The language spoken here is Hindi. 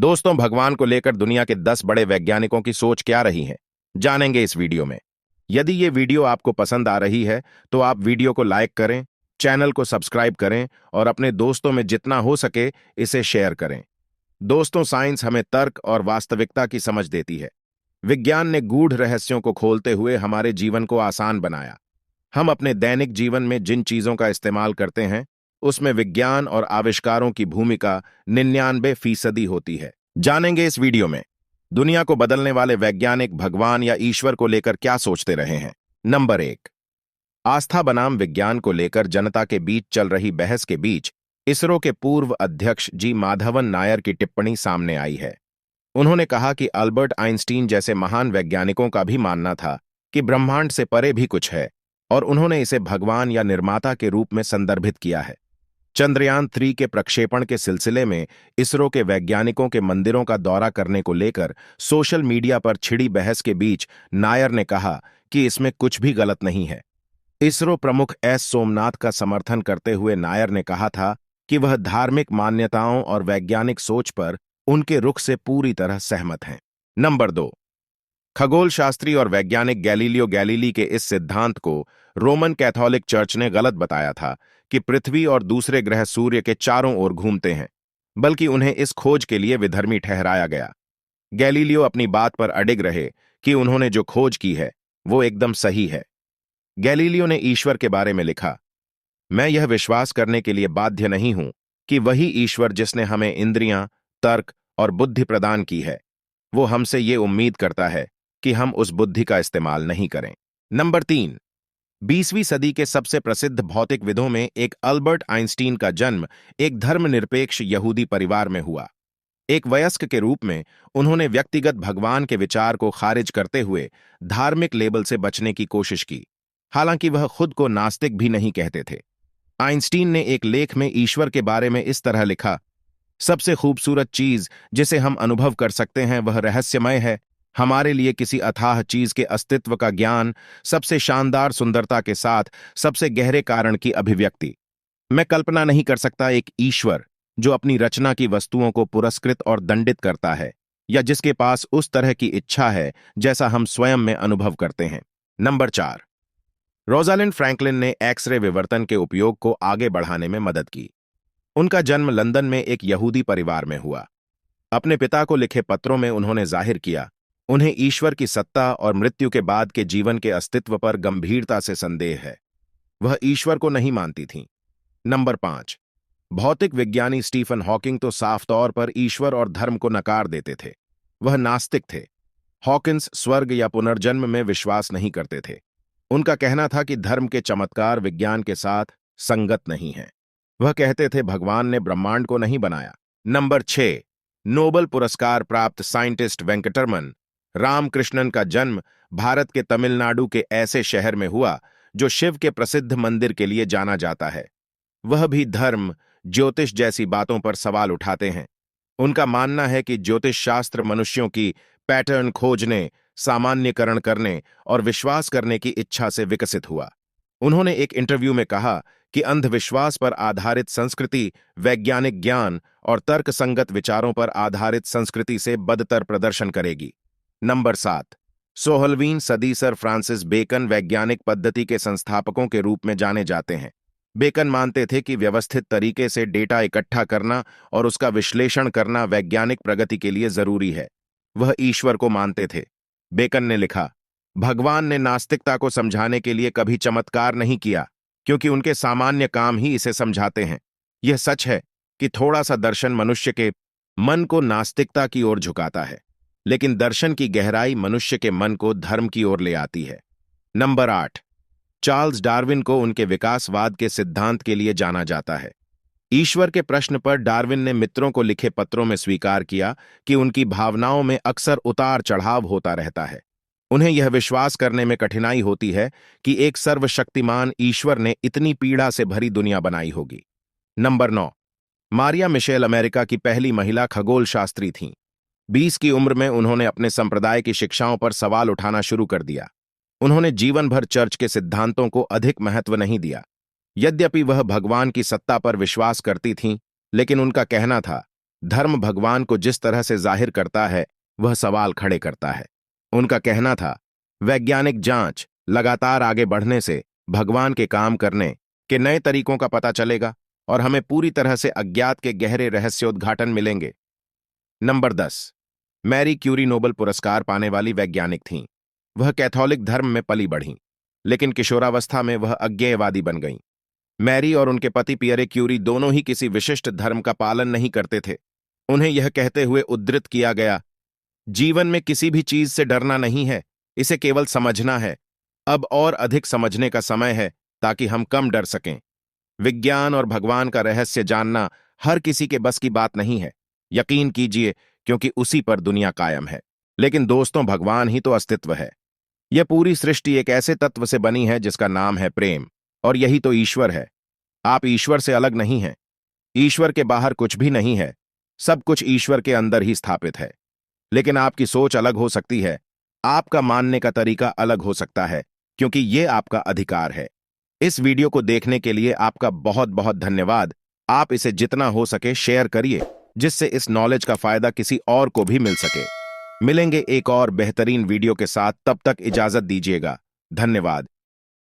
दोस्तों, भगवान को लेकर दुनिया के 10 बड़े वैज्ञानिकों की सोच क्या रही है, जानेंगे इस वीडियो में। यदि ये वीडियो आपको पसंद आ रही है तो आप वीडियो को लाइक करें, चैनल को सब्सक्राइब करें और अपने दोस्तों में जितना हो सके इसे शेयर करें। दोस्तों, साइंस हमें तर्क और वास्तविकता की समझ देती है। विज्ञान ने गूढ़ रहस्यों को खोलते हुए हमारे जीवन को आसान बनाया। हम अपने दैनिक जीवन में जिन चीजों का इस्तेमाल करते हैं उसमें विज्ञान और आविष्कारों की भूमिका 99% होती है। जानेंगे इस वीडियो में दुनिया को बदलने वाले वैज्ञानिक भगवान या ईश्वर को लेकर क्या सोचते रहे हैं। नंबर 1, आस्था बनाम विज्ञान को लेकर जनता के बीच चल रही बहस के बीच इसरो के पूर्व अध्यक्ष जी माधवन नायर की टिप्पणी सामने आई है। उन्होंने कहा कि अल्बर्ट आइंस्टीन जैसे महान वैज्ञानिकों का भी मानना था कि ब्रह्मांड से परे भी कुछ है, और उन्होंने इसे भगवान या निर्माता के रूप में संदर्भित किया है। चंद्रयान 3 के प्रक्षेपण के सिलसिले में इसरो के वैज्ञानिकों के मंदिरों का दौरा करने को लेकर सोशल मीडिया पर छिड़ी बहस के बीच नायर ने कहा कि इसमें कुछ भी गलत नहीं है। इसरो प्रमुख एस सोमनाथ का समर्थन करते हुए नायर ने कहा था कि वह धार्मिक मान्यताओं और वैज्ञानिक सोच पर उनके रुख से पूरी तरह सहमत हैं। नंबर 2, खगोल शास्त्री और वैज्ञानिक गैलीलियो गैलीली के इस सिद्धांत को रोमन कैथोलिक चर्च ने गलत बताया था कि पृथ्वी और दूसरे ग्रह सूर्य के चारों ओर घूमते हैं, बल्कि उन्हें इस खोज के लिए विधर्मी ठहराया गया। गैलीलियो अपनी बात पर अडिग रहे कि उन्होंने जो खोज की है वो एकदम सही है। गैलीलियो ने ईश्वर के बारे में लिखा, मैं यह विश्वास करने के लिए बाध्य नहीं हूं कि वही ईश्वर जिसने हमें इंद्रियां, तर्क और बुद्धि प्रदान की है, वो हमसे ये उम्मीद करता है कि हम उस बुद्धि का इस्तेमाल नहीं करें। नंबर 3, 20वीं सदी के सबसे प्रसिद्ध भौतिकविदों में एक अल्बर्ट आइंस्टीन का जन्म एक धर्मनिरपेक्ष यहूदी परिवार में हुआ। एक वयस्क के रूप में उन्होंने व्यक्तिगत भगवान के विचार को खारिज करते हुए धार्मिक लेबल से बचने की कोशिश की, हालांकि वह खुद को नास्तिक भी नहीं कहते थे। आइंस्टीन ने एक लेख में ईश्वर के बारे में इस तरह लिखा, सबसे खूबसूरत चीज जिसे हम अनुभव कर सकते हैं वह रहस्यमय है। हमारे लिए किसी अथाह चीज के अस्तित्व का ज्ञान सबसे शानदार सुंदरता के साथ सबसे गहरे कारण की अभिव्यक्ति। मैं कल्पना नहीं कर सकता एक ईश्वर जो अपनी रचना की वस्तुओं को पुरस्कृत और दंडित करता है, या जिसके पास उस तरह की इच्छा है जैसा हम स्वयं में अनुभव करते हैं। नंबर 4, रोजालिंड फ्रैंकलिन ने एक्स-रे विवर्तन के उपयोग को आगे बढ़ाने में मदद की। उनका जन्म लंदन में एक यहूदी परिवार में हुआ। अपने पिता को लिखे पत्रों में उन्होंने जाहिर किया उन्हें ईश्वर की सत्ता और मृत्यु के बाद के जीवन के अस्तित्व पर गंभीरता से संदेह है। वह ईश्वर को नहीं मानती थीं। नंबर 5, भौतिक विज्ञानी स्टीफन हॉकिंग तो साफ तौर पर ईश्वर और धर्म को नकार देते थे। वह नास्तिक थे। हॉकिंस स्वर्ग या पुनर्जन्म में विश्वास नहीं करते थे। उनका कहना था कि धर्म के चमत्कार विज्ञान के साथ संगत नहीं हैं। वह कहते थे भगवान ने ब्रह्मांड को नहीं बनाया। नंबर 6, नोबेल पुरस्कार प्राप्त साइंटिस्ट वेंकटरमन रामकृष्णन का जन्म भारत के तमिलनाडु के ऐसे शहर में हुआ जो शिव के प्रसिद्ध मंदिर के लिए जाना जाता है। वह भी धर्म, ज्योतिष जैसी बातों पर सवाल उठाते हैं। उनका मानना है कि ज्योतिष शास्त्र मनुष्यों की पैटर्न खोजने, सामान्यकरण करने और विश्वास करने की इच्छा से विकसित हुआ। उन्होंने एक इंटरव्यू में कहा कि अंधविश्वास पर आधारित संस्कृति वैज्ञानिक ज्ञान और तर्कसंगत विचारों पर आधारित संस्कृति से बदतर प्रदर्शन करेगी। नंबर 7, 16वीं सदी सर फ्रांसिस बेकन वैज्ञानिक पद्धति के संस्थापकों के रूप में जाने जाते हैं। बेकन मानते थे कि व्यवस्थित तरीके से डेटा इकट्ठा करना और उसका विश्लेषण करना वैज्ञानिक प्रगति के लिए जरूरी है। वह ईश्वर को मानते थे। बेकन ने लिखा, भगवान ने नास्तिकता को समझाने के लिए कभी चमत्कार नहीं किया, क्योंकि उनके सामान्य काम ही इसे समझाते हैं। यह सच है कि थोड़ा सा दर्शन मनुष्य के मन को नास्तिकता की ओर झुकाता है, लेकिन दर्शन की गहराई मनुष्य के मन को धर्म की ओर ले आती है। नंबर 8, चार्ल्स डार्विन को उनके विकासवाद के सिद्धांत के लिए जाना जाता है। ईश्वर के प्रश्न पर डार्विन ने मित्रों को लिखे पत्रों में स्वीकार किया कि उनकी भावनाओं में अक्सर उतार चढ़ाव होता रहता है। उन्हें यह विश्वास करने में कठिनाई होती है कि एक सर्वशक्तिमान ईश्वर ने इतनी पीड़ा से भरी दुनिया बनाई होगी। नंबर 9, मारिया मिशेल अमेरिका की पहली महिला खगोल शास्त्री थीं। 20 की उम्र में उन्होंने अपने संप्रदाय की शिक्षाओं पर सवाल उठाना शुरू कर दिया। उन्होंने जीवन भर चर्च के सिद्धांतों को अधिक महत्व नहीं दिया। यद्यपि वह भगवान की सत्ता पर विश्वास करती थीं, लेकिन उनका कहना था धर्म भगवान को जिस तरह से जाहिर करता है वह सवाल खड़े करता है। उनका कहना था, वैज्ञानिक जांच लगातार आगे बढ़ने से भगवान के काम करने के नए तरीकों का पता चलेगा और हमें पूरी तरह से अज्ञात के गहरे रहस्योद्घाटन मिलेंगे। नंबर 10। मैरी क्यूरी नोबेल पुरस्कार पाने वाली वैज्ञानिक थीं। वह कैथोलिक धर्म में पली बढ़ीं, लेकिन किशोरावस्था में वह अज्ञेयवादी बन गईं। मैरी और उनके पति पियरे क्यूरी दोनों ही किसी विशिष्ट धर्म का पालन नहीं करते थे। उन्हें यह कहते हुए उद्धृत किया गया, जीवन में किसी भी चीज से डरना नहीं है, इसे केवल समझना है। अब और अधिक समझने का समय है ताकि हम कम डर सकें। विज्ञान और भगवान का रहस्य जानना हर किसी के बस की बात नहीं है, यकीन कीजिए, क्योंकि उसी पर दुनिया कायम है। लेकिन दोस्तों, भगवान ही तो अस्तित्व है। यह पूरी सृष्टि एक ऐसे तत्व से बनी है जिसका नाम है प्रेम, और यही तो ईश्वर है। आप ईश्वर से अलग नहीं हैं। ईश्वर के बाहर कुछ भी नहीं है, सब कुछ ईश्वर के अंदर ही स्थापित है। लेकिन आपकी सोच अलग हो सकती है, आपका मानने का तरीका अलग हो सकता है, क्योंकि ये आपका अधिकार है। इस वीडियो को देखने के लिए आपका बहुत बहुत धन्यवाद। आप इसे जितना हो सके शेयर करिए, जिससे इस नॉलेज का फायदा किसी और को भी मिल सके। मिलेंगे एक और बेहतरीन वीडियो के साथ, तब तक इजाजत दीजिएगा। धन्यवाद।